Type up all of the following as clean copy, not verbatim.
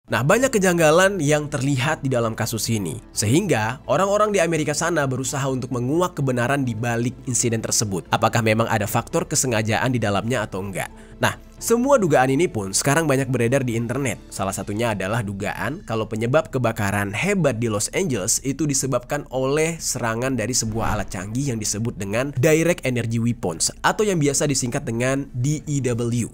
Nah, banyak kejanggalan yang terlihat di dalam kasus ini, sehingga orang-orang di Amerika sana berusaha untuk menguak kebenaran di balik insiden tersebut. Apakah memang ada faktor kesengajaan di dalamnya atau enggak? Nah, semua dugaan ini pun sekarang banyak beredar di internet. Salah satunya adalah dugaan kalau penyebab kebakaran hebat di Los Angeles itu disebabkan oleh serangan dari sebuah alat canggih yang disebut dengan Direct Energy Weapons atau yang biasa disingkat dengan DEW.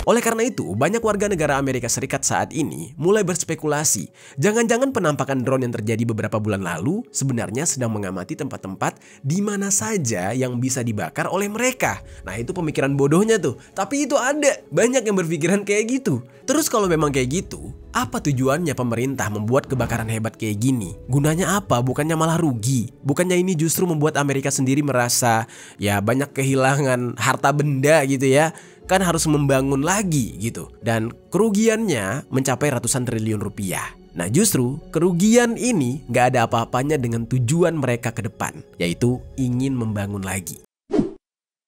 Oleh karena itu, banyak warga negara Amerika Serikat saat ini mulai berspekulasi, jangan-jangan penampakan drone yang terjadi beberapa bulan lalu sebenarnya sedang mengamati tempat-tempat di mana saja yang bisa dibakar oleh mereka. Nah, itu pemikiran bodohnya tuh, tapi itu ada, banyak yang berpikiran kayak gitu. Terus kalau memang kayak gitu, apa tujuannya pemerintah membuat kebakaran hebat kayak gini? Gunanya apa? Bukannya malah rugi? Bukannya ini justru membuat Amerika sendiri merasa ya banyak kehilangan harta benda gitu ya? Kan harus membangun lagi gitu. Dan kerugiannya mencapai ratusan triliun rupiah. Nah, justru kerugian ini gak ada apa-apanya dengan tujuan mereka ke depan, yaitu ingin membangun lagi.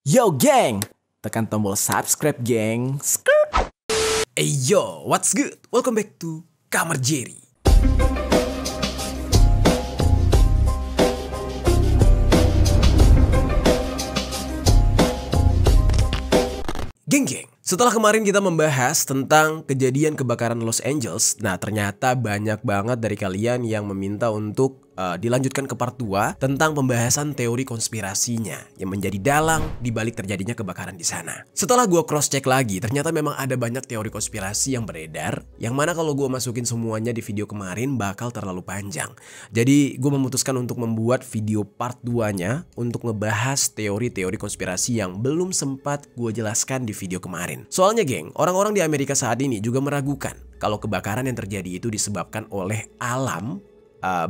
Yo geng, tekan tombol subscribe geng. Hey yo, what's good? Welcome back to Kamar Jerry. Geng-geng, setelah kemarin kita membahas tentang kejadian kebakaran Los Angeles, nah ternyata banyak banget dari kalian yang meminta untuk dilanjutkan ke part 2 tentang pembahasan teori konspirasinya yang menjadi dalang di balik terjadinya kebakaran di sana. Setelah gue cross check lagi, ternyata memang ada banyak teori konspirasi yang beredar, yang mana kalau gue masukin semuanya di video kemarin bakal terlalu panjang. Jadi gue memutuskan untuk membuat video part 2-nya untuk ngebahas teori-teori konspirasi yang belum sempat gue jelaskan di video kemarin. Soalnya geng, orang-orang di Amerika saat ini juga meragukan kalau kebakaran yang terjadi itu disebabkan oleh alam,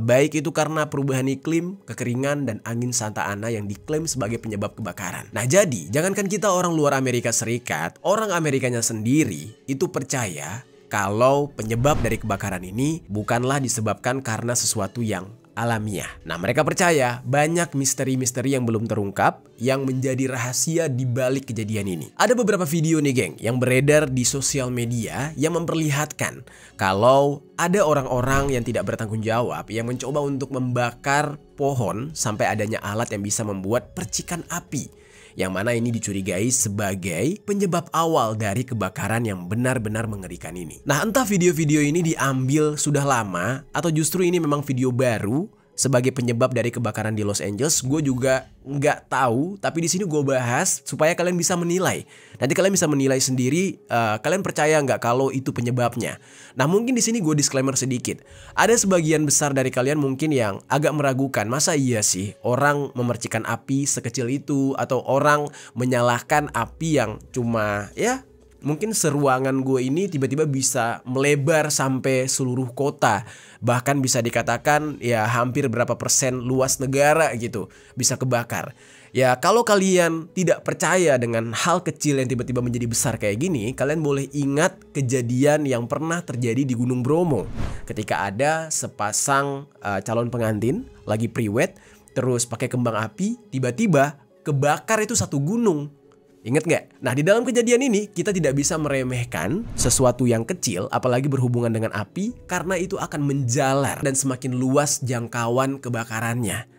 baik itu karena perubahan iklim, kekeringan, dan angin Santa Ana yang diklaim sebagai penyebab kebakaran. Nah jadi, jangankan kita orang luar Amerika Serikat, orang Amerikanya sendiri itu percaya kalau penyebab dari kebakaran ini bukanlah disebabkan karena sesuatu yang alamiah. Nah, mereka percaya banyak misteri-misteri yang belum terungkap yang menjadi rahasia di balik kejadian ini. Ada beberapa video nih geng yang beredar di sosial media yang memperlihatkan kalau ada orang-orang yang tidak bertanggung jawab yang mencoba untuk membakar pohon sampai adanya alat yang bisa membuat percikan api, yang mana ini dicurigai sebagai penyebab awal dari kebakaran yang benar-benar mengerikan ini. Nah, entah video-video ini diambil sudah lama atau justru ini memang video baru sebagai penyebab dari kebakaran di Los Angeles, gue juga nggak tahu. Tapi di sini gue bahas supaya kalian bisa menilai. Nanti kalian bisa menilai sendiri, kalian percaya nggak kalau itu penyebabnya. Nah, mungkin di sini gue disclaimer sedikit. Ada sebagian besar dari kalian mungkin yang agak meragukan, masa iya sih orang memercikan api sekecil itu, atau orang menyalakan api yang cuma ya mungkin seruangan gue ini tiba-tiba bisa melebar sampai seluruh kota. Bahkan bisa dikatakan ya hampir berapa persen luas negara gitu bisa kebakar. Ya kalau kalian tidak percaya dengan hal kecil yang tiba-tiba menjadi besar kayak gini, kalian boleh ingat kejadian yang pernah terjadi di Gunung Bromo. Ketika ada sepasang calon pengantin lagi pre-wed, terus pakai kembang api, tiba-tiba kebakar itu satu gunung. Ingat nggak? Nah, di dalam kejadian ini kita tidak bisa meremehkan sesuatu yang kecil, apalagi berhubungan dengan api, karena itu akan menjalar dan semakin luas jangkauan kebakarannya.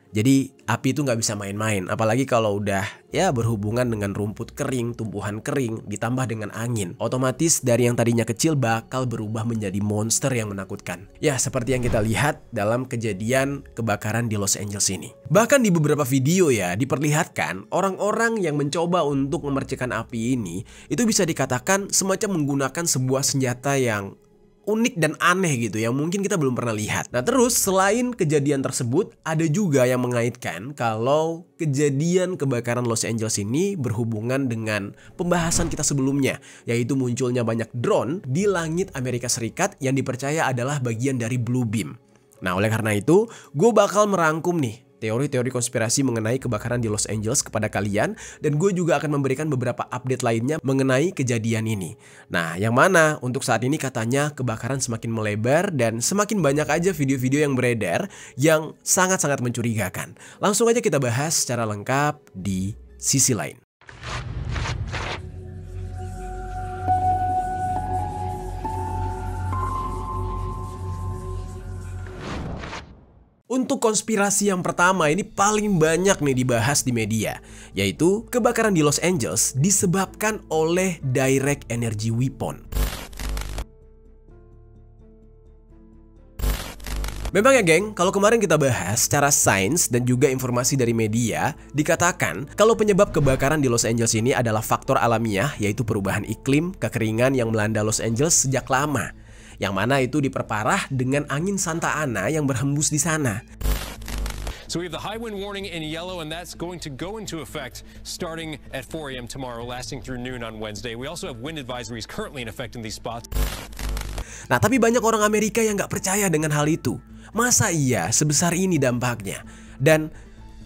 Jadi api itu nggak bisa main-main, apalagi kalau udah ya berhubungan dengan rumput kering, tumbuhan kering, ditambah dengan angin. Otomatis dari yang tadinya kecil bakal berubah menjadi monster yang menakutkan. Ya seperti yang kita lihat dalam kejadian kebakaran di Los Angeles ini. Bahkan di beberapa video ya diperlihatkan orang-orang yang mencoba untuk memercikan api ini itu bisa dikatakan semacam menggunakan sebuah senjata yang unik dan aneh gitu yang mungkin kita belum pernah lihat. Nah terus selain kejadian tersebut, ada juga yang mengaitkan kalau kejadian kebakaran Los Angeles ini berhubungan dengan pembahasan kita sebelumnya, yaitu munculnya banyak drone di langit Amerika Serikat yang dipercaya adalah bagian dari Blue Beam. Nah oleh karena itu, gue bakal merangkum nih teori-teori konspirasi mengenai kebakaran di Los Angeles kepada kalian, dan gue juga akan memberikan beberapa update lainnya mengenai kejadian ini. Nah, yang mana untuk saat ini katanya kebakaran semakin melebar dan semakin banyak aja video-video yang beredar yang sangat-sangat mencurigakan. Langsung aja kita bahas secara lengkap di sisi lain. Untuk konspirasi yang pertama ini paling banyak nih dibahas di media, yaitu kebakaran di Los Angeles disebabkan oleh direct energy weapon. Memang ya geng, kalau kemarin kita bahas secara sains dan juga informasi dari media, dikatakan kalau penyebab kebakaran di Los Angeles ini adalah faktor alamiah, yaitu perubahan iklim, kekeringan yang melanda Los Angeles sejak lama. Yang mana itu diperparah dengan angin Santa Ana yang berhembus di sana. So we have the high wind warning in yellow, and that's going to go into effect starting at 4 a.m. tomorrow, lasting through noon on Wednesday. We also have wind advisories currently in effect in these spots. Nah, tapi banyak orang Amerika yang nggak percaya dengan hal itu. Masa iya sebesar ini dampaknya? Dan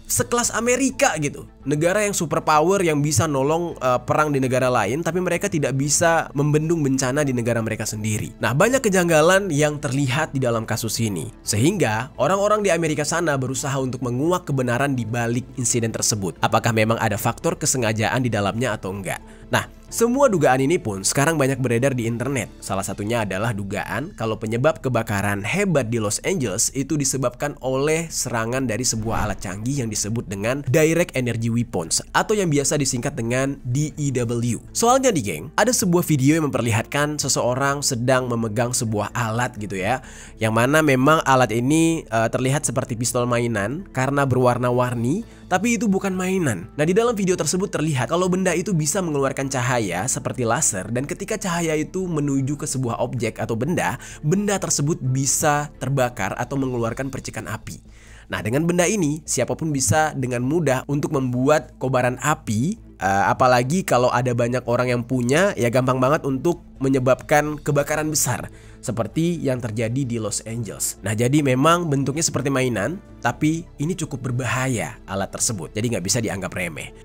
sekelas Amerika gitu, negara yang superpower yang bisa nolong perang di negara lain, tapi mereka tidak bisa membendung bencana di negara mereka sendiri. Nah, banyak kejanggalan yang terlihat di dalam kasus ini, sehingga orang-orang di Amerika sana berusaha untuk menguak kebenaran di balik insiden tersebut. Apakah memang ada faktor kesengajaan di dalamnya atau enggak? Nah, semua dugaan ini pun sekarang banyak beredar di internet. Salah satunya adalah dugaan kalau penyebab kebakaran hebat di Los Angeles itu disebabkan oleh serangan dari sebuah alat canggih yang disebut dengan Direct Energy Weapons atau yang biasa disingkat dengan DEW. Soalnya nih geng, ada sebuah video yang memperlihatkan seseorang sedang memegang sebuah alat gitu ya, yang mana memang alat ini terlihat seperti pistol mainan karena berwarna-warni, tapi itu bukan mainan. Nah, di dalam video tersebut terlihat kalau benda itu bisa mengeluarkan cahaya seperti laser, dan ketika cahaya itu menuju ke sebuah objek atau benda, benda tersebut bisa terbakar atau mengeluarkan percikan api. Nah, dengan benda ini siapapun bisa dengan mudah untuk membuat kobaran api, apalagi kalau ada banyak orang yang punya, ya gampang banget untuk menyebabkan kebakaran besar seperti yang terjadi di Los Angeles. Nah, jadi memang bentuknya seperti mainan, tapi ini cukup berbahaya alat tersebut, jadi nggak bisa dianggap remeh.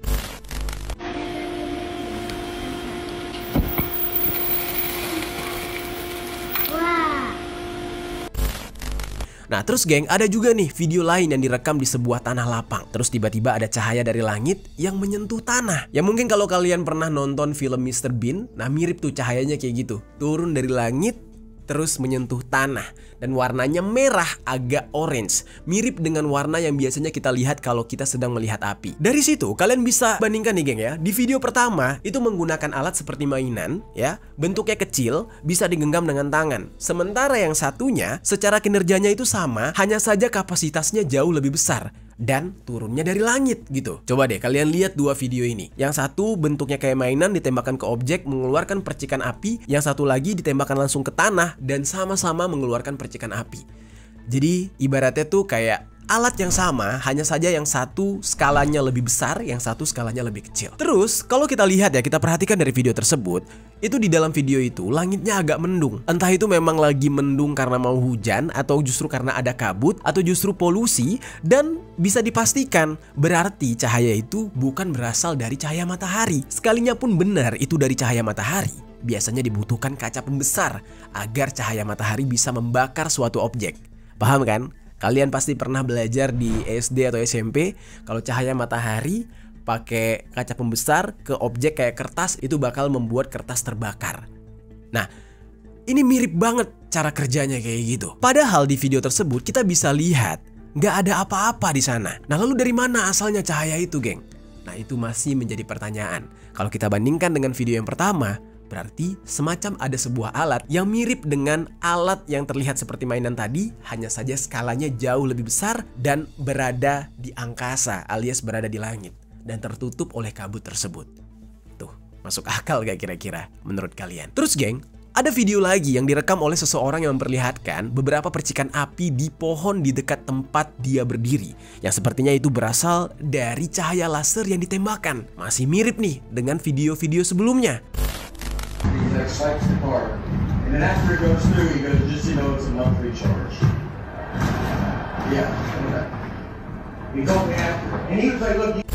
Nah, terus geng, ada juga nih video lain yang direkam di sebuah tanah lapang. Terus tiba-tiba ada cahaya dari langit yang menyentuh tanah. Ya mungkin kalau kalian pernah nonton film Mr. Bean, nah mirip tuh cahayanya kayak gitu. Turun dari langit, terus menyentuh tanah, dan warnanya merah agak orange, mirip dengan warna yang biasanya kita lihat kalau kita sedang melihat api. Dari situ kalian bisa bandingkan nih geng ya. Di video pertama itu menggunakan alat seperti mainan ya, bentuknya kecil, bisa digenggam dengan tangan. Sementara yang satunya secara kinerjanya itu sama, hanya saja kapasitasnya jauh lebih besar dan turunnya dari langit gitu. Coba deh kalian lihat dua video ini. Yang satu bentuknya kayak mainan, ditembakkan ke objek mengeluarkan percikan api. Yang satu lagi ditembakkan langsung ke tanah dan sama-sama mengeluarkan percikan api. Jadi ibaratnya tuh kayak alat yang sama, hanya saja yang satu skalanya lebih besar, yang satu skalanya lebih kecil. Terus kalau kita lihat ya, kita perhatikan dari video tersebut, itu di dalam video itu langitnya agak mendung. Entah itu memang lagi mendung karena mau hujan, atau justru karena ada kabut, atau justru polusi. Dan bisa dipastikan berarti cahaya itu bukan berasal dari cahaya matahari. Sekalinya pun benar itu dari cahaya matahari, biasanya dibutuhkan kaca pembesar agar cahaya matahari bisa membakar suatu objek. Paham kan? Kalian pasti pernah belajar di SD atau SMP kalau cahaya matahari pakai kaca pembesar ke objek kayak kertas itu bakal membuat kertas terbakar. Nah, ini mirip banget cara kerjanya kayak gitu. Padahal di video tersebut kita bisa lihat nggak ada apa-apa di sana. Nah, lalu dari mana asalnya cahaya itu, geng? Nah, itu masih menjadi pertanyaan. Kalau kita bandingkan dengan video yang pertama, berarti semacam ada sebuah alat yang mirip dengan alat yang terlihat seperti mainan tadi, hanya saja skalanya jauh lebih besar dan berada di angkasa alias berada di langit dan tertutup oleh kabut tersebut. Tuh, masuk akal gak kira-kira menurut kalian? Terus geng, ada video lagi yang direkam oleh seseorang yang memperlihatkan beberapa percikan api di pohon di dekat tempat dia berdiri, yang sepertinya itu berasal dari cahaya laser yang ditembakkan. Masih mirip nih dengan video-video sebelumnya. That swipes the card, and then after it goes through, you go just so you know it's a monthly charge. Yeah, okay. He told me after, and he was like, look.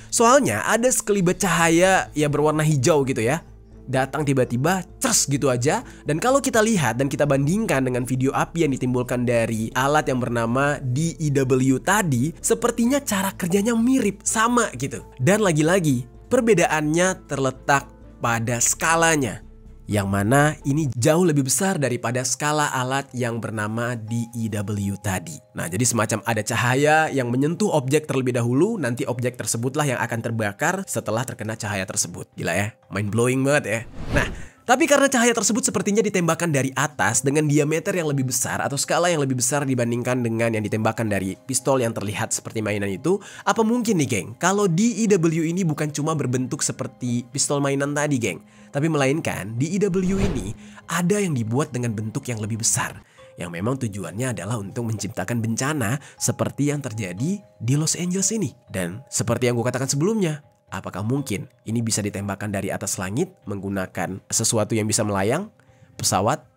Soalnya ada sekelibat cahaya ya berwarna hijau gitu ya, datang tiba-tiba cers gitu aja. Dan kalau kita lihat dan kita bandingkan dengan video api yang ditimbulkan dari alat yang bernama DEW tadi, sepertinya cara kerjanya mirip, sama gitu. Dan lagi-lagi perbedaannya terletak pada skalanya. Yang mana ini jauh lebih besar daripada skala alat yang bernama DEW tadi. Nah, jadi semacam ada cahaya yang menyentuh objek terlebih dahulu, nanti objek tersebutlah yang akan terbakar setelah terkena cahaya tersebut. Gila ya, mind blowing banget ya. Nah, tapi karena cahaya tersebut sepertinya ditembakkan dari atas dengan diameter yang lebih besar atau skala yang lebih besar dibandingkan dengan yang ditembakkan dari pistol yang terlihat seperti mainan itu, apa mungkin nih geng, kalau DEW ini bukan cuma berbentuk seperti pistol mainan tadi geng, tapi melainkan DEW ini ada yang dibuat dengan bentuk yang lebih besar, yang memang tujuannya adalah untuk menciptakan bencana seperti yang terjadi di Los Angeles ini. Dan seperti yang gue katakan sebelumnya, apakah mungkin ini bisa ditembakkan dari atas langit menggunakan sesuatu yang bisa melayang, pesawat,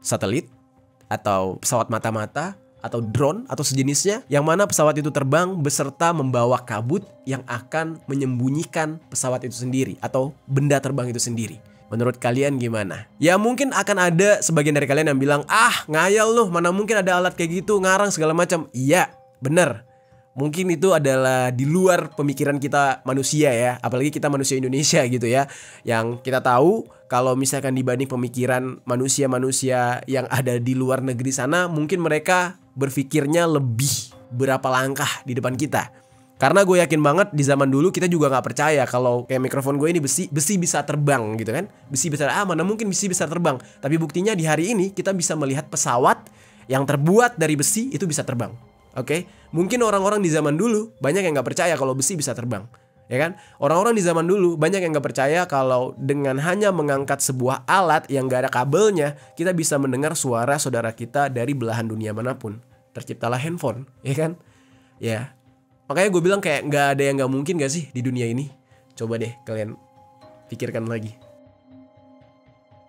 satelit, atau pesawat mata-mata, atau drone, atau sejenisnya, yang mana pesawat itu terbang beserta membawa kabut yang akan menyembunyikan pesawat itu sendiri, atau benda terbang itu sendiri. Menurut kalian gimana? Ya mungkin akan ada sebagian dari kalian yang bilang, ah ngayal loh, mana mungkin ada alat kayak gitu, ngarang segala macam. Iya, bener. Mungkin itu adalah di luar pemikiran kita manusia ya, apalagi kita manusia Indonesia gitu ya. Yang kita tahu kalau misalkan dibanding pemikiran manusia-manusia yang ada di luar negeri sana, mungkin mereka berpikirnya lebih berapa langkah di depan kita. Karena gue yakin banget di zaman dulu kita juga gak percaya kalau kayak mikrofon gue ini besi bisa terbang gitu kan. Besi bisa, mana mungkin besi bisa terbang. Tapi buktinya di hari ini kita bisa melihat pesawat yang terbuat dari besi itu bisa terbang. Oke, mungkin orang-orang di zaman dulu banyak yang nggak percaya kalau besi bisa terbang, ya kan? Orang-orang di zaman dulu banyak yang nggak percaya kalau dengan hanya mengangkat sebuah alat yang nggak ada kabelnya, kita bisa mendengar suara saudara kita dari belahan dunia manapun. Terciptalah handphone, ya kan? Ya, makanya gue bilang kayak nggak ada yang nggak mungkin gak sih di dunia ini? Coba deh kalian pikirkan lagi.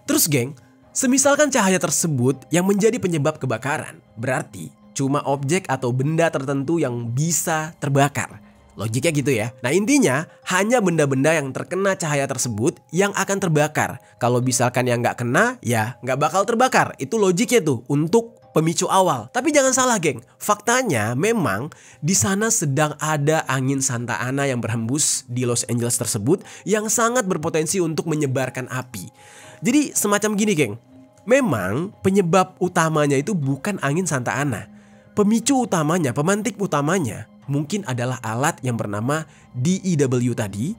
Terus geng, semisalkan cahaya tersebut yang menjadi penyebab kebakaran, berarti cuma objek atau benda tertentu yang bisa terbakar. Logiknya gitu ya. Nah intinya hanya benda-benda yang terkena cahaya tersebut yang akan terbakar. Kalau misalkan yang nggak kena ya nggak bakal terbakar. Itu logiknya tuh untuk pemicu awal. Tapi jangan salah geng. Faktanya memang di sana sedang ada angin Santa Ana yang berhembus di Los Angeles tersebut yang sangat berpotensi untuk menyebarkan api. Jadi semacam gini geng. Memang penyebab utamanya itu bukan angin Santa Ana. Pemicu utamanya, pemantik utamanya mungkin adalah alat yang bernama DEW tadi.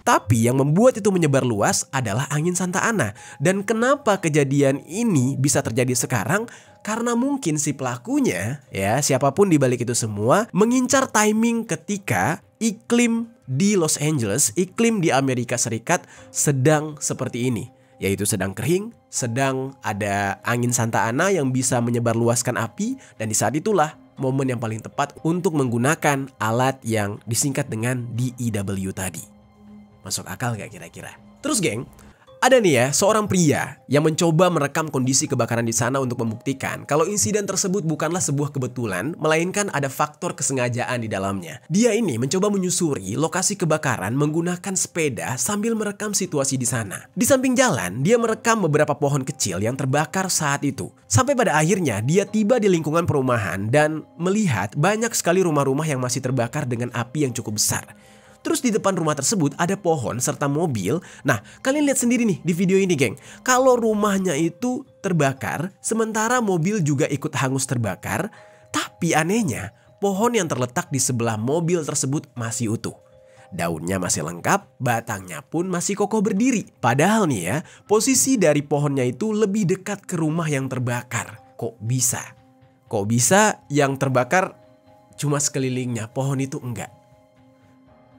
Tapi yang membuat itu menyebar luas adalah angin Santa Ana. Dan kenapa kejadian ini bisa terjadi sekarang? Karena mungkin si pelakunya, ya siapapun di balik itu semua, mengincar timing ketika iklim di Los Angeles, iklim di Amerika Serikat sedang seperti ini. Yaitu sedang kering, sedang ada angin Santa Ana yang bisa menyebarluaskan api, dan di saat itulah momen yang paling tepat untuk menggunakan alat yang disingkat dengan DEW tadi. Masuk akal gak kira-kira? Terus geng, ada nih ya seorang pria yang mencoba merekam kondisi kebakaran di sana untuk membuktikan kalau insiden tersebut bukanlah sebuah kebetulan, melainkan ada faktor kesengajaan di dalamnya. Dia ini mencoba menyusuri lokasi kebakaran menggunakan sepeda sambil merekam situasi di sana. Di samping jalan, dia merekam beberapa pohon kecil yang terbakar saat itu. Sampai pada akhirnya dia tiba di lingkungan perumahan dan melihat banyak sekali rumah-rumah yang masih terbakar dengan api yang cukup besar. Terus di depan rumah tersebut ada pohon serta mobil. Nah, kalian lihat sendiri nih di video ini geng. Kalau rumahnya itu terbakar, sementara mobil juga ikut hangus terbakar. Tapi anehnya, pohon yang terletak di sebelah mobil tersebut masih utuh. Daunnya masih lengkap, batangnya pun masih kokoh berdiri. Padahal nih ya, posisi dari pohonnya itu lebih dekat ke rumah yang terbakar. Kok bisa? Kok bisa yang terbakar cuma sekelilingnya, pohon itu enggak?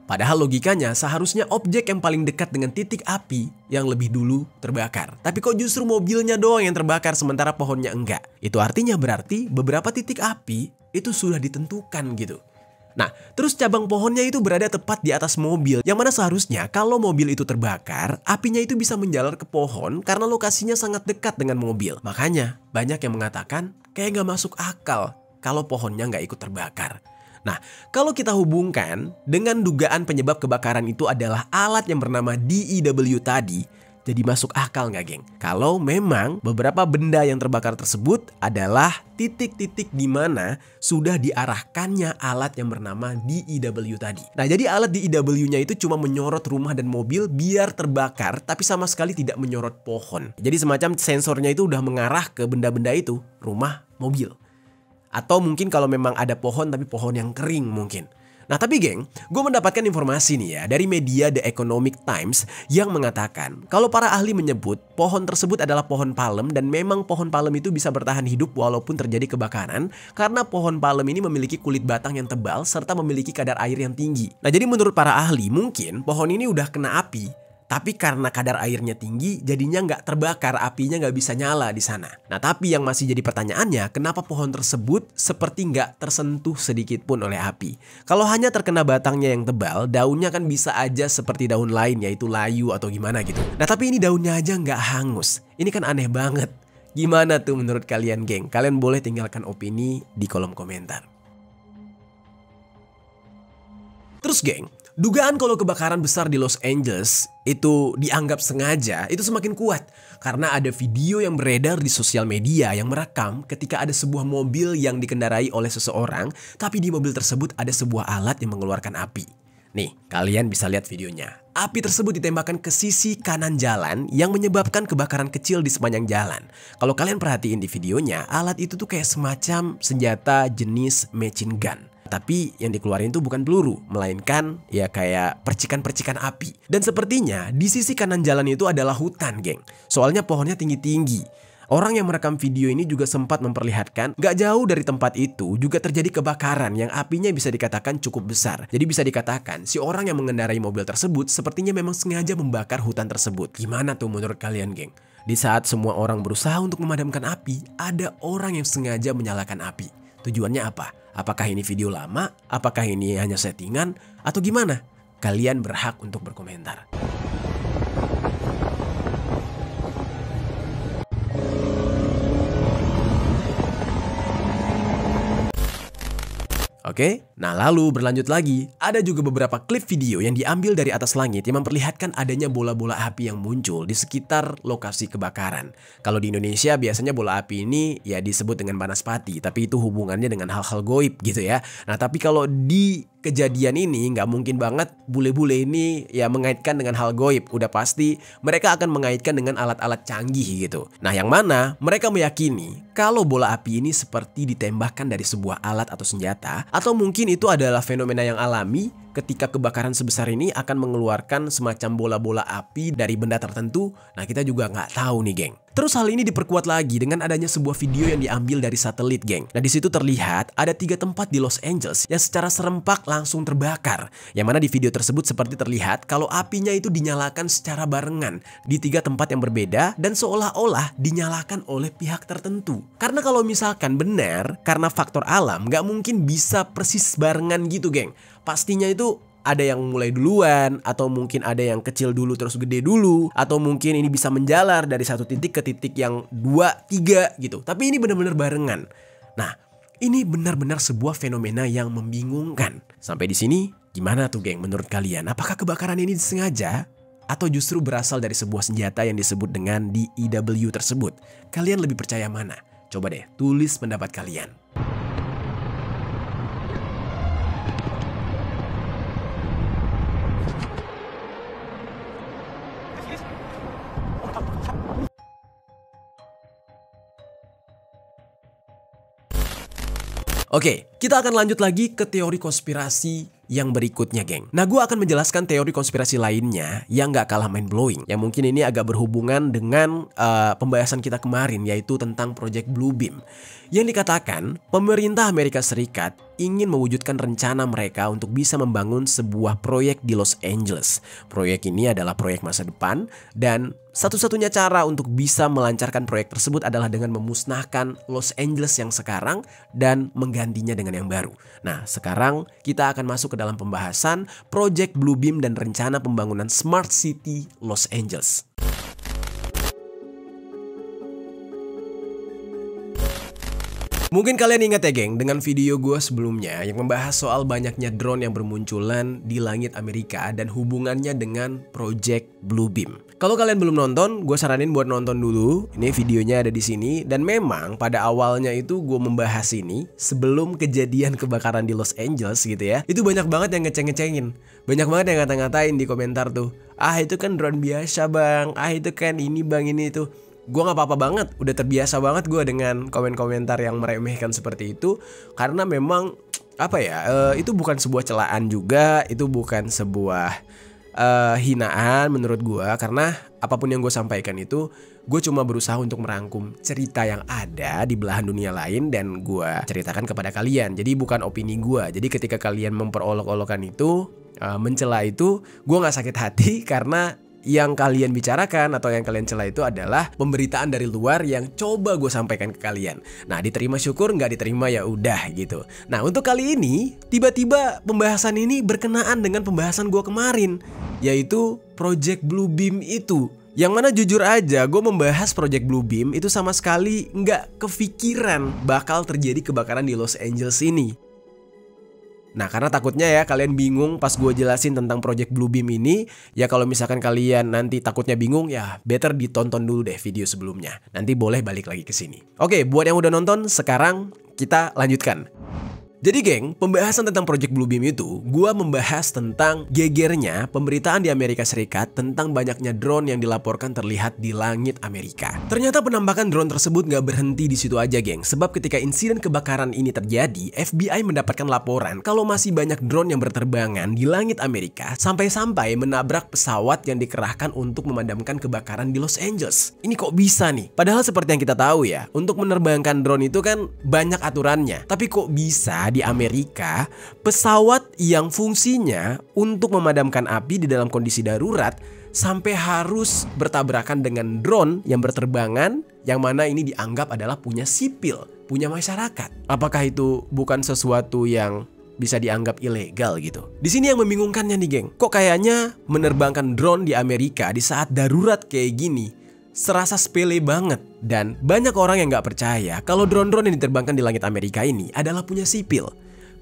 Padahal logikanya seharusnya objek yang paling dekat dengan titik api yang lebih dulu terbakar. Tapi kok justru mobilnya doang yang terbakar sementara pohonnya enggak? Itu artinya berarti beberapa titik api itu sudah ditentukan gitu. Nah, terus cabang pohonnya itu berada tepat di atas mobil. Yang mana seharusnya kalau mobil itu terbakar, apinya itu bisa menjalar ke pohon karena lokasinya sangat dekat dengan mobil. Makanya banyak yang mengatakan kayak gak masuk akal kalau pohonnya gak ikut terbakar. Nah, kalau kita hubungkan dengan dugaan penyebab kebakaran itu adalah alat yang bernama DEW tadi, Jadi masuk akal nggak, geng? Kalau memang beberapa benda yang terbakar tersebut adalah titik-titik di mana sudah diarahkannya alat yang bernama DEW tadi. Nah, jadi alat DEW-nya itu cuma menyorot rumah dan mobil biar terbakar, tapi sama sekali tidak menyorot pohon. Jadi semacam sensornya itu udah mengarah ke benda-benda itu, rumah, mobil. Atau mungkin kalau memang ada pohon, tapi pohon yang kering mungkin. Nah tapi geng, gue mendapatkan informasi nih ya dari media The Economic Times yang mengatakan kalau para ahli menyebut pohon tersebut adalah pohon palem dan memang pohon palem itu bisa bertahan hidup walaupun terjadi kebakaran karena pohon palem ini memiliki kulit batang yang tebal serta memiliki kadar air yang tinggi. Nah jadi menurut para ahli mungkin pohon ini udah kena api, tapi karena kadar airnya tinggi jadinya nggak terbakar, apinya nggak bisa nyala di sana. Nah tapi yang masih jadi pertanyaannya, kenapa pohon tersebut seperti nggak tersentuh sedikit pun oleh api? Kalau hanya terkena batangnya yang tebal, daunnya kan bisa aja seperti daun lain yaitu layu atau gimana gitu. Nah tapi ini daunnya aja nggak hangus. Ini kan aneh banget. Gimana tuh menurut kalian, geng? Kalian boleh tinggalkan opini di kolom komentar. Terus geng, dugaan kalau kebakaran besar di Los Angeles itu dianggap sengaja itu semakin kuat karena ada video yang beredar di sosial media yang merekam ketika ada sebuah mobil yang dikendarai oleh seseorang, tapi di mobil tersebut ada sebuah alat yang mengeluarkan api. Nih, kalian bisa lihat videonya. Api tersebut ditembakkan ke sisi kanan jalan yang menyebabkan kebakaran kecil di sepanjang jalan. Kalau kalian perhatiin di videonya, alat itu tuh kayak semacam senjata jenis machine gun. Tapi yang dikeluarin itu bukan peluru, melainkan ya kayak percikan-percikan api. Dan sepertinya di sisi kanan jalan itu adalah hutan, geng. Soalnya pohonnya tinggi-tinggi. Orang yang merekam video ini juga sempat memperlihatkan gak jauh dari tempat itu juga terjadi kebakaran yang apinya bisa dikatakan cukup besar. Jadi bisa dikatakan si orang yang mengendarai mobil tersebut sepertinya memang sengaja membakar hutan tersebut. Gimana tuh menurut kalian, geng? Di saat semua orang berusaha untuk memadamkan api, ada orang yang sengaja menyalakan api. Tujuannya apa? Apakah ini video lama? Apakah ini hanya settingan? Atau gimana? Kalian berhak untuk berkomentar. Oke, nah lalu berlanjut lagi, ada juga beberapa klip video yang diambil dari atas langit yang memperlihatkan adanya bola-bola api yang muncul di sekitar lokasi kebakaran. Kalau di Indonesia biasanya bola api ini ya disebut dengan banaspati, tapi itu hubungannya dengan hal-hal goib gitu ya. Nah tapi kalau di kejadian ini nggak mungkin banget bule-bule ini ya mengaitkan dengan hal goib. Udah pasti mereka akan mengaitkan dengan alat-alat canggih gitu. Nah yang mana mereka meyakini kalau bola api ini seperti ditembakkan dari sebuah alat atau senjata, atau mungkin itu adalah fenomena yang alami ketika kebakaran sebesar ini akan mengeluarkan semacam bola-bola api dari benda tertentu. Nah kita juga nggak tahu nih, geng. Terus hal ini diperkuat lagi dengan adanya sebuah video yang diambil dari satelit, geng. Nah di situ terlihat ada 3 tempat di Los Angeles yang secara serempak langsung terbakar. Yang mana di video tersebut seperti terlihat kalau apinya itu dinyalakan secara barengan di 3 tempat yang berbeda dan seolah-olah dinyalakan oleh pihak tertentu. Karena kalau misalkan benar karena faktor alam nggak mungkin bisa persis barengan gitu, geng. Pastinya itu ada yang mulai duluan, atau mungkin ada yang kecil dulu terus gede dulu, atau mungkin ini bisa menjalar dari satu titik ke titik yang 2, 3 gitu. Tapi ini benar-benar barengan. Nah, ini benar-benar sebuah fenomena yang membingungkan. Sampai di sini, gimana tuh, geng, menurut kalian? Apakah kebakaran ini disengaja? Atau justru berasal dari sebuah senjata yang disebut dengan DEW tersebut? Kalian lebih percaya mana? Coba deh, tulis pendapat kalian. Oke, kita akan lanjut lagi ke teori konspirasi yang berikutnya, geng. Nah, gue akan menjelaskan teori konspirasi lainnya yang gak kalah mind-blowing. Yang mungkin ini agak berhubungan dengan pembahasan kita kemarin, yaitu tentang Project Bluebeam. Yang dikatakan, pemerintah Amerika Serikat ingin mewujudkan rencana mereka untuk bisa membangun sebuah proyek di Los Angeles. Proyek ini adalah proyek masa depan, dan satu-satunya cara untuk bisa melancarkan proyek tersebut adalah dengan memusnahkan Los Angeles yang sekarang dan menggantinya dengan yang baru. Nah, sekarang kita akan masuk ke dalam pembahasan Project Bluebeam dan rencana pembangunan Smart City Los Angeles. Mungkin kalian ingat ya geng, dengan video gue sebelumnya yang membahas soal banyaknya drone yang bermunculan di langit Amerika dan hubungannya dengan Project Bluebeam. Kalau kalian belum nonton, gue saranin buat nonton dulu. Ini videonya ada di sini. Dan memang pada awalnya itu gue membahas ini sebelum kejadian kebakaran di Los Angeles gitu ya. Itu banyak banget yang ngeceng-ngecengin. Banyak banget yang ngata-ngatain di komentar tuh. Ah itu kan drone biasa bang. Ah itu kan ini bang ini itu. Gue gak apa-apa banget, udah terbiasa banget gue dengan komen-komentar yang meremehkan seperti itu. Karena memang apa ya, itu bukan sebuah celaan juga, itu bukan sebuah hinaan menurut gue. Karena apapun yang gue sampaikan itu, gue cuma berusaha untuk merangkum cerita yang ada di belahan dunia lain dan gue ceritakan kepada kalian. Jadi bukan opini gue. Jadi ketika kalian memperolok-olokan itu, mencela itu, gue gak sakit hati karena yang kalian bicarakan atau yang kalian cela itu adalah pemberitaan dari luar yang coba gue sampaikan ke kalian. Nah diterima syukur, nggak diterima ya udah gitu. Nah untuk kali ini tiba-tiba pembahasan ini berkenaan dengan pembahasan gue kemarin, yaitu Project Bluebeam itu. Yang mana jujur aja gue membahas Project Bluebeam itu sama sekali nggak kepikiran bakal terjadi kebakaran di Los Angeles ini. Nah karena takutnya ya kalian bingung pas gue jelasin tentang Project Bluebeam ini. Ya kalau misalkan kalian nanti takutnya bingung, ya better ditonton dulu deh video sebelumnya. Nanti boleh balik lagi ke sini. Oke, buat yang udah nonton, sekarang kita lanjutkan. Jadi geng, pembahasan tentang Project Bluebeam itu, gua membahas tentang gegernya pemberitaan di Amerika Serikat tentang banyaknya drone yang dilaporkan terlihat di langit Amerika. Ternyata penampakan drone tersebut gak berhenti di situ aja geng, sebab ketika insiden kebakaran ini terjadi, FBI mendapatkan laporan kalau masih banyak drone yang berterbangan di langit Amerika sampai-sampai menabrak pesawat yang dikerahkan untuk memadamkan kebakaran di Los Angeles. Ini kok bisa nih? Padahal seperti yang kita tahu ya, untuk menerbangkan drone itu kan banyak aturannya. Tapi kok bisa di Amerika, pesawat yang fungsinya untuk memadamkan api di dalam kondisi darurat sampai harus bertabrakan dengan drone yang berterbangan, yang mana ini dianggap adalah punya sipil, punya masyarakat. Apakah itu bukan sesuatu yang bisa dianggap ilegal gitu? Di sini yang membingungkannya nih geng, kok kayaknya menerbangkan drone di Amerika di saat darurat kayak gini serasa sepele banget. Dan banyak orang yang gak percaya kalau drone-drone yang diterbangkan di langit Amerika ini adalah punya sipil.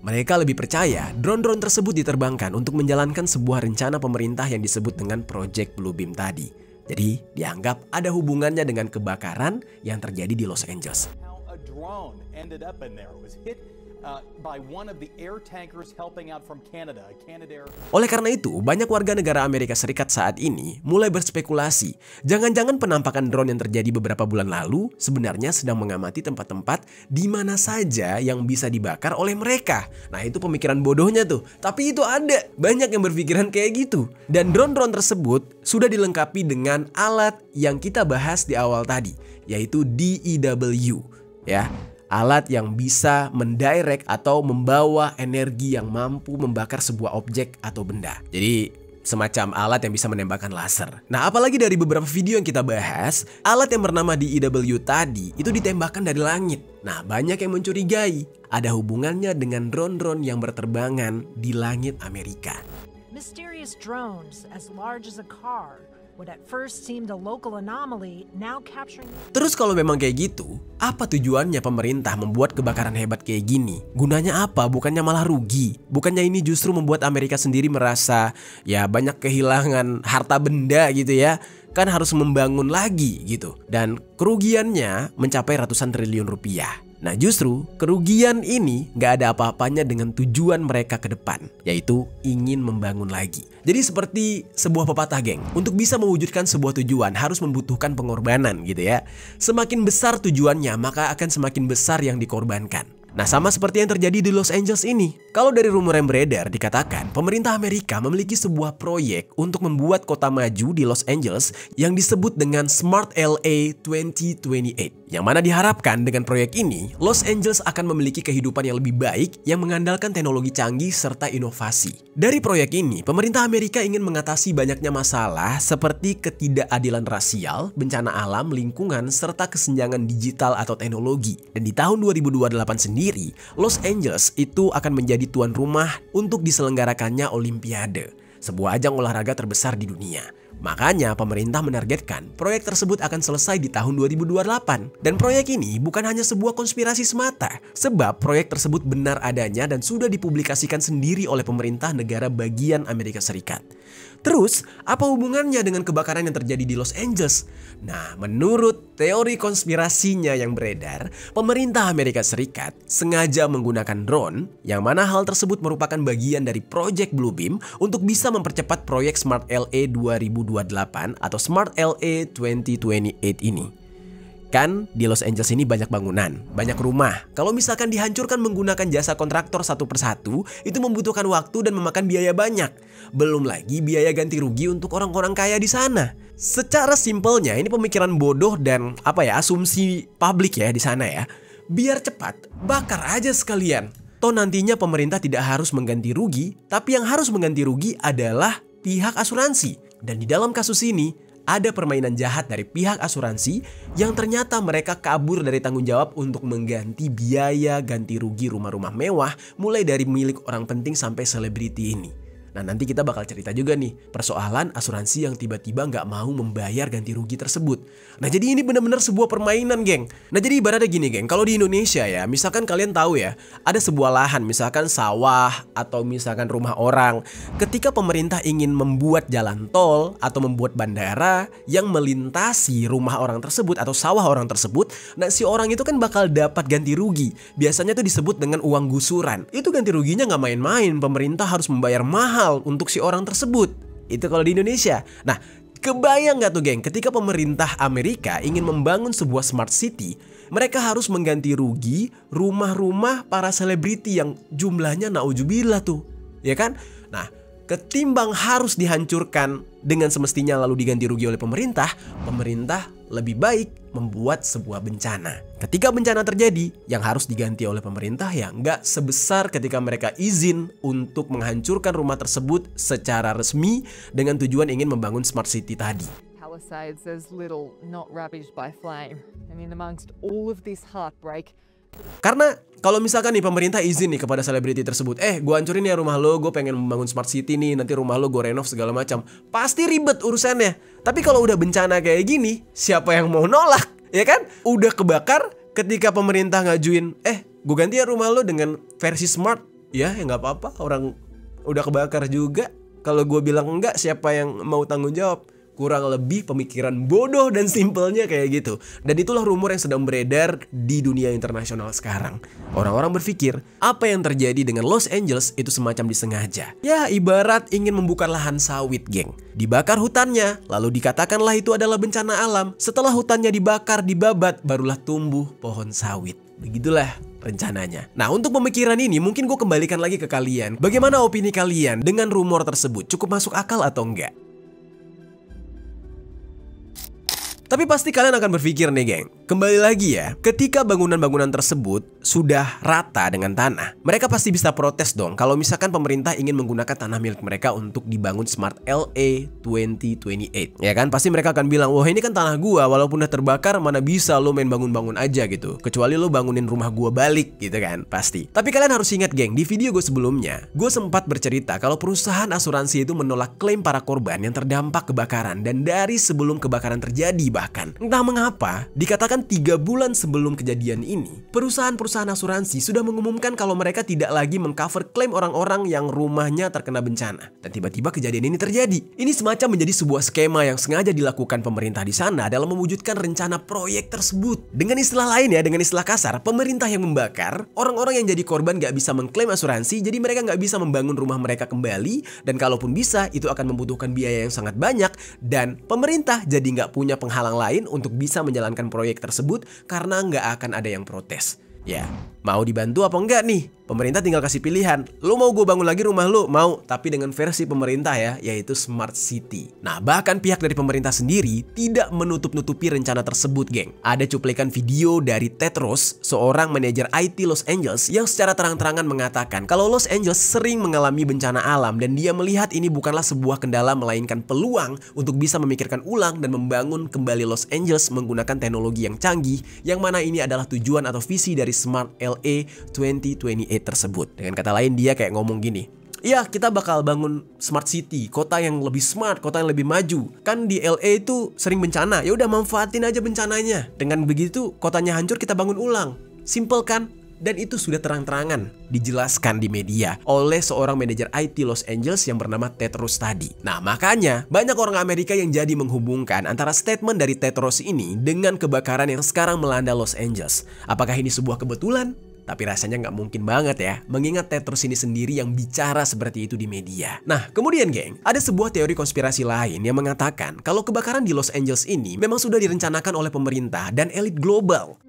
Mereka lebih percaya drone-drone tersebut diterbangkan untuk menjalankan sebuah rencana pemerintah yang disebut dengan Project Bluebeam tadi. Jadi dianggap ada hubungannya dengan kebakaran yang terjadi di Los Angeles. Oleh karena itu, banyak warga negara Amerika Serikat saat ini mulai berspekulasi, jangan-jangan penampakan drone yang terjadi beberapa bulan lalu sebenarnya sedang mengamati tempat-tempat di mana saja yang bisa dibakar oleh mereka. Nah, itu pemikiran bodohnya tuh. Tapi itu ada, banyak yang berpikiran kayak gitu. Dan drone-drone tersebut sudah dilengkapi dengan alat yang kita bahas di awal tadi, yaitu DEW, ya. Alat yang bisa mendirect atau membawa energi yang mampu membakar sebuah objek atau benda. Jadi semacam alat yang bisa menembakkan laser. Nah apalagi dari beberapa video yang kita bahas, alat yang bernama DEW tadi itu ditembakkan dari langit. Nah banyak yang mencurigai ada hubungannya dengan drone-drone yang berterbangan di langit Amerika. Mysterious drones as large as a car. Terus kalau memang kayak gitu, apa tujuannya pemerintah membuat kebakaran hebat kayak gini? Gunanya apa? Bukannya malah rugi? Bukannya ini justru membuat Amerika sendiri merasa ya banyak kehilangan harta benda gitu ya? Kan harus membangun lagi gitu. Dan kerugiannya mencapai ratusan triliun rupiah. Nah justru kerugian ini gak ada apa-apanya dengan tujuan mereka ke depan, yaitu ingin membangun lagi. Jadi seperti sebuah pepatah geng, untuk bisa mewujudkan sebuah tujuan harus membutuhkan pengorbanan gitu ya. Semakin besar tujuannya maka akan semakin besar yang dikorbankan. Nah sama seperti yang terjadi di Los Angeles ini. Kalau dari rumor yang beredar dikatakan pemerintah Amerika memiliki sebuah proyek untuk membuat kota maju di Los Angeles yang disebut dengan Smart LA 2028. Yang mana diharapkan dengan proyek ini Los Angeles akan memiliki kehidupan yang lebih baik yang mengandalkan teknologi canggih serta inovasi. Dari proyek ini pemerintah Amerika ingin mengatasi banyaknya masalah seperti ketidakadilan rasial, bencana alam, lingkungan, serta kesenjangan digital atau teknologi. Dan di tahun 2028 sendiri, Los Angeles itu akan menjadi tuan rumah untuk diselenggarakannya Olimpiade, sebuah ajang olahraga terbesar di dunia. Makanya pemerintah menargetkan proyek tersebut akan selesai di tahun 2028. Dan proyek ini bukan hanya sebuah konspirasi semata, sebab proyek tersebut benar adanya dan sudah dipublikasikan sendiri oleh pemerintah negara bagian Amerika Serikat. Terus, apa hubungannya dengan kebakaran yang terjadi di Los Angeles? Nah, menurut teori konspirasinya yang beredar, pemerintah Amerika Serikat sengaja menggunakan drone, yang mana hal tersebut merupakan bagian dari Project Bluebeam untuk bisa mempercepat proyek Smart LA 2028 atau Smart LA 2028 ini. Kan di Los Angeles ini banyak bangunan, banyak rumah. Kalau misalkan dihancurkan menggunakan jasa kontraktor satu persatu, itu membutuhkan waktu dan memakan biaya banyak. Belum lagi biaya ganti rugi untuk orang-orang kaya di sana. Secara simpelnya ini pemikiran bodoh dan asumsi publik ya di sana ya. Biar cepat, bakar aja sekalian. Toh nantinya pemerintah tidak harus mengganti rugi, tapi yang harus mengganti rugi adalah pihak asuransi. Dan di dalam kasus ini, ada permainan jahat dari pihak asuransi yang ternyata mereka kabur dari tanggung jawab untuk mengganti biaya ganti rugi rumah-rumah mewah mulai dari milik orang penting sampai selebriti ini. Nah, nanti kita bakal cerita juga nih persoalan asuransi yang tiba-tiba nggak mau membayar ganti rugi tersebut. Nah, jadi ini benar-benar sebuah permainan, geng. Nah, jadi ibaratnya gini, geng. Kalau di Indonesia ya, misalkan kalian tahu ya, ada sebuah lahan, misalkan sawah atau misalkan rumah orang. Ketika pemerintah ingin membuat jalan tol atau membuat bandara yang melintasi rumah orang tersebut atau sawah orang tersebut, nah si orang itu kan bakal dapat ganti rugi. Biasanya tuh disebut dengan uang gusuran. Itu ganti ruginya nggak main-main. Pemerintah harus membayar mahal untuk si orang tersebut. Itu kalau di Indonesia. Nah, kebayang gak tuh geng, ketika pemerintah Amerika ingin membangun sebuah smart city, mereka harus mengganti rugi rumah-rumah para selebriti yang jumlahnya naujubillah tuh, ya kan? Nah, ketimbang harus dihancurkan dengan semestinya lalu diganti rugi oleh pemerintah, pemerintah lebih baik membuat sebuah bencana. Ketika bencana terjadi, yang harus diganti oleh pemerintah ya nggak sebesar ketika mereka izin untuk menghancurkan rumah tersebut secara resmi dengan tujuan ingin membangun smart city tadi. Palisades as little, not ravaged by flame. And in amongst all of this heartbreak, karena kalau misalkan nih pemerintah izin nih kepada selebriti tersebut, gue hancurin ya rumah lo, gue pengen membangun smart city nih, nanti rumah lo gue renov segala macam, pasti ribet urusannya. Tapi kalau udah bencana kayak gini, siapa yang mau nolak, ya kan? Udah kebakar, ketika pemerintah ngajuin, gue ganti ya rumah lo dengan versi smart, ya nggak apa-apa, orang udah kebakar juga. Kalau gue bilang enggak, siapa yang mau tanggung jawab? Kurang lebih pemikiran bodoh dan simpelnya kayak gitu. Dan itulah rumor yang sedang beredar di dunia internasional sekarang. Orang-orang berpikir apa yang terjadi dengan Los Angeles itu semacam disengaja. Ya ibarat ingin membuka lahan sawit, geng. Dibakar hutannya, lalu dikatakanlah itu adalah bencana alam. Setelah hutannya dibakar, dibabat, barulah tumbuh pohon sawit. Begitulah rencananya. Nah, untuk pemikiran ini mungkin gue kembalikan lagi ke kalian. Bagaimana opini kalian dengan rumor tersebut? Cukup masuk akal atau enggak? Tapi pasti kalian akan berpikir nih geng, kembali lagi ya, ketika bangunan-bangunan tersebut sudah rata dengan tanah, mereka pasti bisa protes dong kalau misalkan pemerintah ingin menggunakan tanah milik mereka untuk dibangun Smart LA 2028. Ya kan, pasti mereka akan bilang, wah ini kan tanah gua, walaupun udah terbakar mana bisa lo main bangun-bangun aja gitu, kecuali lo bangunin rumah gua balik gitu kan, pasti. Tapi kalian harus ingat geng, di video gue sebelumnya, gue sempat bercerita kalau perusahaan asuransi itu menolak klaim para korban yang terdampak kebakaran, dan dari sebelum kebakaran terjadi bahkan. Entah mengapa, dikatakan 3 bulan sebelum kejadian ini, perusahaan-perusahaan asuransi sudah mengumumkan kalau mereka tidak lagi mengcover klaim orang-orang yang rumahnya terkena bencana. Dan tiba-tiba kejadian ini terjadi. Ini semacam menjadi sebuah skema yang sengaja dilakukan pemerintah di sana dalam mewujudkan rencana proyek tersebut. Dengan istilah lain ya, dengan istilah kasar, pemerintah yang membakar, orang-orang yang jadi korban gak bisa mengklaim asuransi, jadi mereka gak bisa membangun rumah mereka kembali, dan kalaupun bisa, itu akan membutuhkan biaya yang sangat banyak, dan pemerintah jadi gak punya penghalang lain untuk bisa menjalankan proyek tersebut karena nggak akan ada yang protes. Ya, mau dibantu apa enggak nih? Pemerintah tinggal kasih pilihan. Lu mau gue bangun lagi rumah lu? Mau, tapi dengan versi pemerintah ya, yaitu Smart City. Nah, bahkan pihak dari pemerintah sendiri tidak menutup-nutupi rencana tersebut, geng. Ada cuplikan video dari Ted Ross, seorang manajer IT Los Angeles, yang secara terang-terangan mengatakan kalau Los Angeles sering mengalami bencana alam dan dia melihat ini bukanlah sebuah kendala melainkan peluang untuk bisa memikirkan ulang dan membangun kembali Los Angeles menggunakan teknologi yang canggih, yang mana ini adalah tujuan atau visi dari Smart LA 2028 tersebut. Dengan kata lain, dia kayak ngomong gini, iya kita bakal bangun smart city, kota yang lebih smart, kota yang lebih maju. Kan di LA itu sering bencana, ya udah manfaatin aja bencananya. Dengan begitu kotanya hancur kita bangun ulang. Simple kan? Dan itu sudah terang-terangan dijelaskan di media oleh seorang manajer IT Los Angeles yang bernama Ted Ross tadi. Nah makanya banyak orang Amerika yang jadi menghubungkan antara statement dari Ted Ross ini dengan kebakaran yang sekarang melanda Los Angeles. Apakah ini sebuah kebetulan? Tapi rasanya nggak mungkin banget ya, mengingat Ted Ross ini sendiri yang bicara seperti itu di media. Nah, kemudian geng, ada sebuah teori konspirasi lain yang mengatakan kalau kebakaran di Los Angeles ini memang sudah direncanakan oleh pemerintah dan elit global.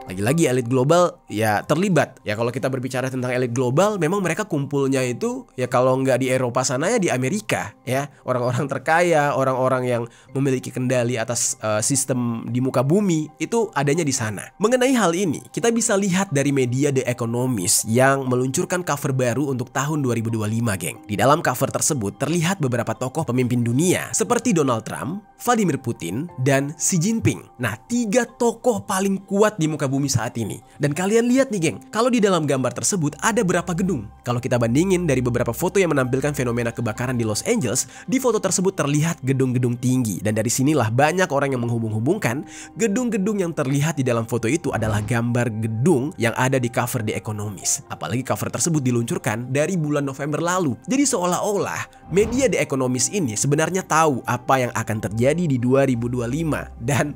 Lagi-lagi elit global ya terlibat. Ya kalau kita berbicara tentang elit global, memang mereka kumpulnya itu ya kalau nggak di Eropa sana ya di Amerika ya. Orang-orang terkaya, orang-orang yang memiliki kendali atas sistem di muka bumi itu adanya di sana. Mengenai hal ini, kita bisa lihat dari media The Economist yang meluncurkan cover baru untuk tahun 2025, geng. Di dalam cover tersebut terlihat beberapa tokoh pemimpin dunia seperti Donald Trump, Vladimir Putin, dan Xi Jinping. Nah, 3 tokoh paling kuat di muka bumi saat ini. Dan kalian lihat nih geng, kalau di dalam gambar tersebut ada berapa gedung. Kalau kita bandingin dari beberapa foto yang menampilkan fenomena kebakaran di Los Angeles, di foto tersebut terlihat gedung-gedung tinggi. Dan dari sinilah banyak orang yang menghubung-hubungkan gedung-gedung yang terlihat di dalam foto itu adalah gambar gedung yang ada di cover The Economist. Apalagi cover tersebut diluncurkan dari bulan November lalu. Jadi seolah-olah media The Economist ini sebenarnya tahu apa yang akan terjadi di 2025. Dan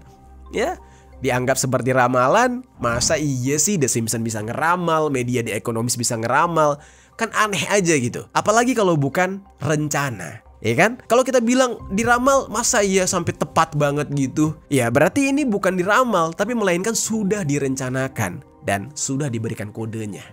ya dianggap seperti ramalan. Masa iya sih The Simpsons bisa ngeramal, media The Economist bisa ngeramal? Kan aneh aja gitu. Apalagi kalau bukan rencana, ya kan? Kalau kita bilang diramal, masa iya sampai tepat banget gitu? Ya berarti ini bukan diramal, tapi melainkan sudah direncanakan dan sudah diberikan kodenya.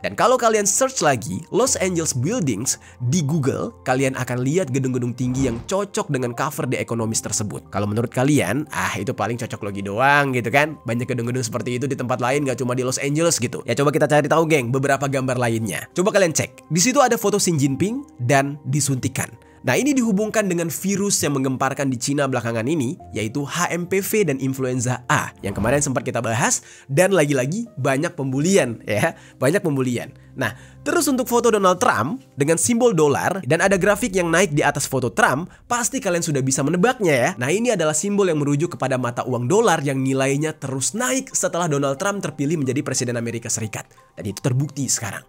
Dan kalau kalian search lagi Los Angeles Buildings di Google, kalian akan lihat gedung-gedung tinggi yang cocok dengan cover The Economist tersebut. Kalau menurut kalian, itu paling cocok logi doang gitu kan? Banyak gedung-gedung seperti itu di tempat lain, gak cuma di Los Angeles gitu. Ya coba kita cari tahu geng, beberapa gambar lainnya. Coba kalian cek. Di situ ada foto Xi Jinping dan disuntikan. Nah ini dihubungkan dengan virus yang menggemparkan di Cina belakangan ini, yaitu HMPV dan influenza A yang kemarin sempat kita bahas. Dan lagi-lagi banyak pembulian ya, banyak pembulian. Nah terus untuk foto Donald Trump dengan simbol dolar dan ada grafik yang naik di atas foto Trump, pasti kalian sudah bisa menebaknya ya. Nah ini adalah simbol yang merujuk kepada mata uang dolar yang nilainya terus naik setelah Donald Trump terpilih menjadi Presiden Amerika Serikat. Dan itu terbukti sekarang.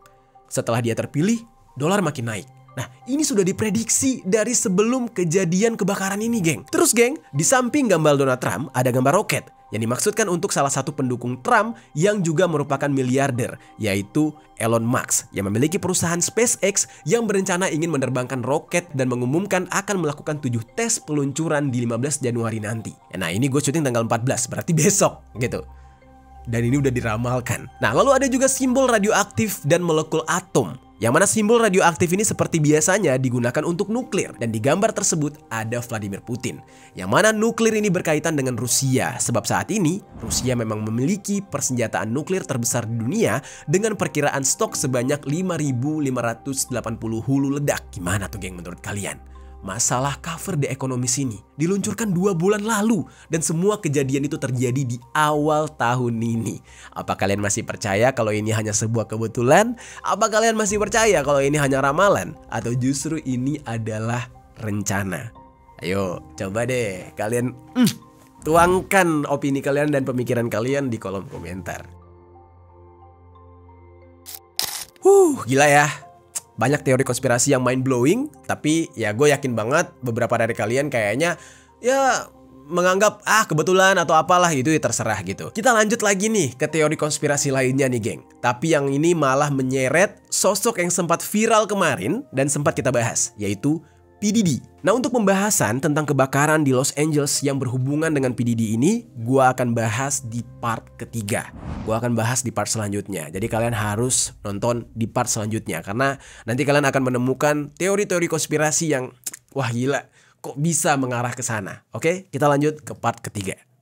Setelah dia terpilih, dolar makin naik. Nah, ini sudah diprediksi dari sebelum kejadian kebakaran ini, geng. Terus, geng, di samping gambar Donald Trump, ada gambar roket yang dimaksudkan untuk salah satu pendukung Trump yang juga merupakan miliarder, yaitu Elon Musk, yang memiliki perusahaan SpaceX yang berencana ingin menerbangkan roket dan mengumumkan akan melakukan 7 tes peluncuran di 15 Januari nanti. Nah, ini gue syuting tanggal 14, berarti besok, gitu. Dan ini udah diramalkan. Nah, lalu ada juga simbol radioaktif dan molekul atom. Yang mana simbol radioaktif ini seperti biasanya digunakan untuk nuklir. Dan di gambar tersebut ada Vladimir Putin. Yang mana nuklir ini berkaitan dengan Rusia. Sebab saat ini Rusia memang memiliki persenjataan nuklir terbesar di dunia dengan perkiraan stok sebanyak 5.580 hulu ledak. Gimana tuh geng menurut kalian? Masalah cover The Economist ini diluncurkan 2 bulan lalu dan semua kejadian itu terjadi di awal tahun ini. Apa kalian masih percaya kalau ini hanya sebuah kebetulan? Apa kalian masih percaya kalau ini hanya ramalan? Atau justru ini adalah rencana? Ayo coba deh kalian tuangkan opini kalian dan pemikiran kalian di kolom komentar. Gila ya. Banyak teori konspirasi yang mind blowing, tapi ya gue yakin banget beberapa dari kalian kayaknya ya menganggap kebetulan atau apalah gitu ya, terserah gitu. Kita lanjut lagi nih ke teori konspirasi lainnya nih geng. Tapi yang ini malah menyeret sosok yang sempat viral kemarin dan sempat kita bahas, yaitu P. Diddy. Nah untuk pembahasan tentang kebakaran di Los Angeles yang berhubungan dengan P. Diddy ini, gue akan bahas di part ketiga. Gue akan bahas di part selanjutnya. Jadi kalian harus nonton di part selanjutnya. Karena nanti kalian akan menemukan teori-teori konspirasi yang wah gila, kok bisa mengarah ke sana. Oke, kita lanjut ke part ketiga.